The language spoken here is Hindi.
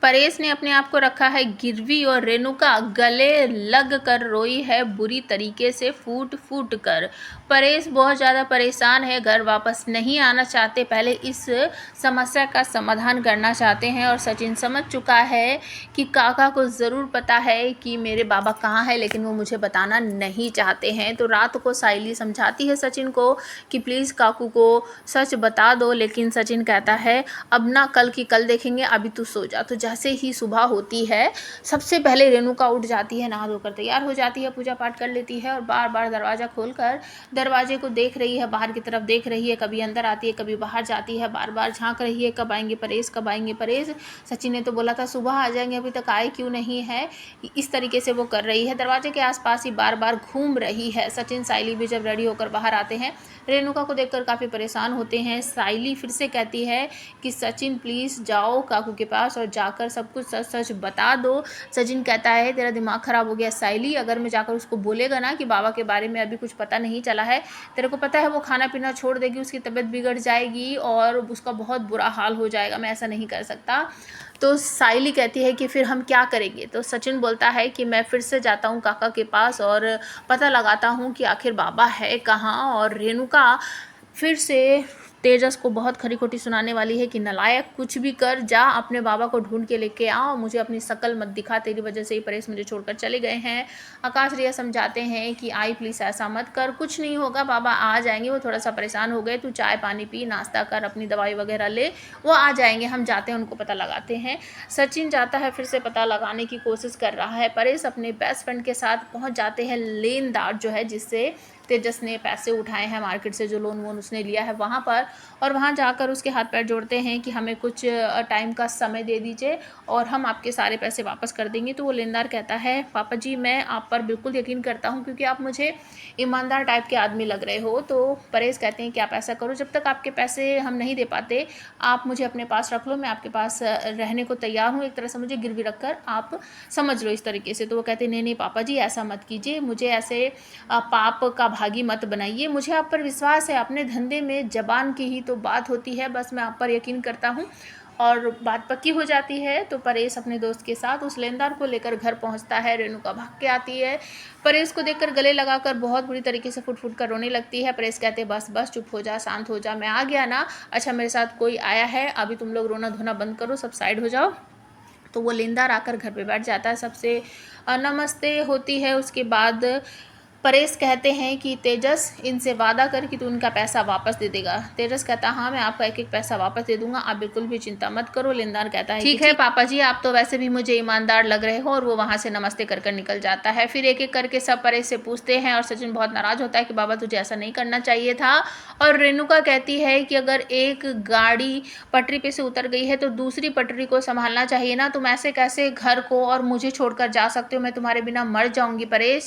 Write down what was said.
परेश ने अपने आप को रखा है गिरवी और रेणुका गले लग कर रोई है बुरी तरीके से फूट फूट कर। परेश बहुत ज़्यादा परेशान है, घर वापस नहीं आना चाहते, पहले इस समस्या का समाधान करना चाहते हैं। और सचिन समझ चुका है कि काका को ज़रूर पता है कि मेरे बाबा कहाँ है, लेकिन वो मुझे बताना नहीं चाहते हैं। तो रात को साइली समझाती है सचिन को कि प्लीज़ काकू को सच बता दो, लेकिन सचिन कहता है अब ना, कल की कल देखेंगे, अभी तू सो जा। तो जैसे ही सुबह होती है, सबसे पहले रेणुका उठ जाती है, नहा धोकर तैयार हो जाती है, पूजा पाठ कर लेती है और बार बार दरवाज़ा खोलकर दरवाजे को देख रही है, बाहर की तरफ देख रही है, कभी अंदर आती है, कभी बाहर जाती है, बार बार झांक रही है कब आएंगे परेश, कब आएंगे परेश। सचिन ने तो बोला था सुबह आ जाएंगे, अभी तक आए क्यों नहीं है। इस तरीके से वो कर रही है, दरवाजे के आसपास ही बार बार घूम रही है। सचिन साइली भी जब रेडी होकर बाहर आते हैं, रेणुका को देखकर काफ़ी परेशान होते हैं। साइली फिर से कहती है कि सचिन प्लीज़ जाओ काकू के पास और जाकर सब कुछ सच सच बता दो। सचिन कहता है तेरा दिमाग ख़राब हो गया साइली, अगर मैं जाकर उसको बोलेगा ना कि बाबा के बारे में अभी कुछ पता नहीं चला है, तेरे को पता है वो खाना पीना छोड़ देगी, उसकी तबीयत बिगड़ जाएगी और उसका बहुत बुरा हाल हो जाएगा, मैं ऐसा नहीं कर सकता। तो साइली कहती है कि फिर हम क्या करेंगे। तो सचिन बोलता है कि मैं फिर से जाता हूँ काका के पास और पता लगाता हूँ कि आखिर बाबा है कहाँ। और रेणुका फिर से तेजस को बहुत खरी खोटी सुनाने वाली है कि नालायक, कुछ भी कर, जा अपने बाबा को ढूंढ के लेके आओ, मुझे अपनी शक्ल मत दिखा, तेरी वजह से ही परेश मुझे छोड़कर चले गए हैं। आकाश रिया समझाते हैं कि आई प्लीज़ ऐसा मत कर, कुछ नहीं होगा, बाबा आ जाएंगे, वो थोड़ा सा परेशान हो गए, तू चाय पानी पी, नाश्ता कर, अपनी दवाई वगैरह ले, वो आ जाएंगे, हम जाते हैं उनको पता लगाते हैं। सचिन जाता है, फिर से पता लगाने की कोशिश कर रहा है। परेश अपने बेस्ट फ्रेंड के साथ पहुँच जाते हैं लेनदार जो है जिससे तेजस ने पैसे उठाए हैं मार्केट से, जो लोन वोन उसने लिया है वहाँ पर, और वहाँ जाकर उसके हाथ पैर जोड़ते हैं कि हमें कुछ टाइम का समय दे दीजिए और हम आपके सारे पैसे वापस कर देंगे। तो वो लेनदार कहता है पापा जी मैं आप पर बिल्कुल यकीन करता हूँ क्योंकि आप मुझे ईमानदार टाइप के आदमी लग रहे हो। तो परेश कहते हैं कि आप ऐसा करो, जब तक आपके पैसे हम नहीं दे पाते आप मुझे अपने पास रख लो, मैं आपके पास रहने को तैयार हूँ, एक तरह से मुझे गिरवी रख कर आप समझ लो इस तरीके से। तो वो कहते हैं नहीं नहीं पापा जी ऐसा मत कीजिए, मुझे ऐसे पाप का भागी मत बनाइए, मुझे आप पर विश्वास है, अपने धंधे में जबान की ही तो बात होती है, बस मैं आप पर यकीन करता हूँ। और बात पक्की हो जाती है। तो परेश अपने दोस्त के साथ उस लेनदार को लेकर घर पहुंचता है। रेणुका भाग के आती है, परेश को देखकर गले लगाकर बहुत बुरी तरीके से फुट फुट कर रोने लगती है। परेश कहते हैं बस बस चुप हो जा, शांत हो जा, मैं आ गया ना, अच्छा मेरे साथ कोई आया है, अभी तुम लोग रोना धोना बंद करो, सब साइड हो जाओ। तो वो लेनदार आकर घर पे बैठ जाता है, सबसे नमस्ते होती है। उसके बाद परेश कहते हैं कि तेजस इनसे वादा कर कि तू उनका पैसा वापस दे देगा। तेजस कहता है हाँ मैं आपका एक एक पैसा वापस दे दूंगा, आप बिल्कुल भी चिंता मत करो। लेनदार कहता है ठीक है पापा जी, आप तो वैसे भी मुझे ईमानदार लग रहे हो। और वो वहाँ से नमस्ते कर निकल जाता है। फिर एक एक करके सब परेश से पूछते हैं और सचिन बहुत नाराज होता है कि बाबा तुझे ऐसा नहीं करना चाहिए था। और रेणुका कहती है कि अगर एक गाड़ी पटरी पे से उतर गई है तो दूसरी पटरी को संभालना चाहिए ना, तुम ऐसे कैसे घर को और मुझे छोड़कर जा सकते हो, मैं तुम्हारे बिना मर जाऊंगी परेश।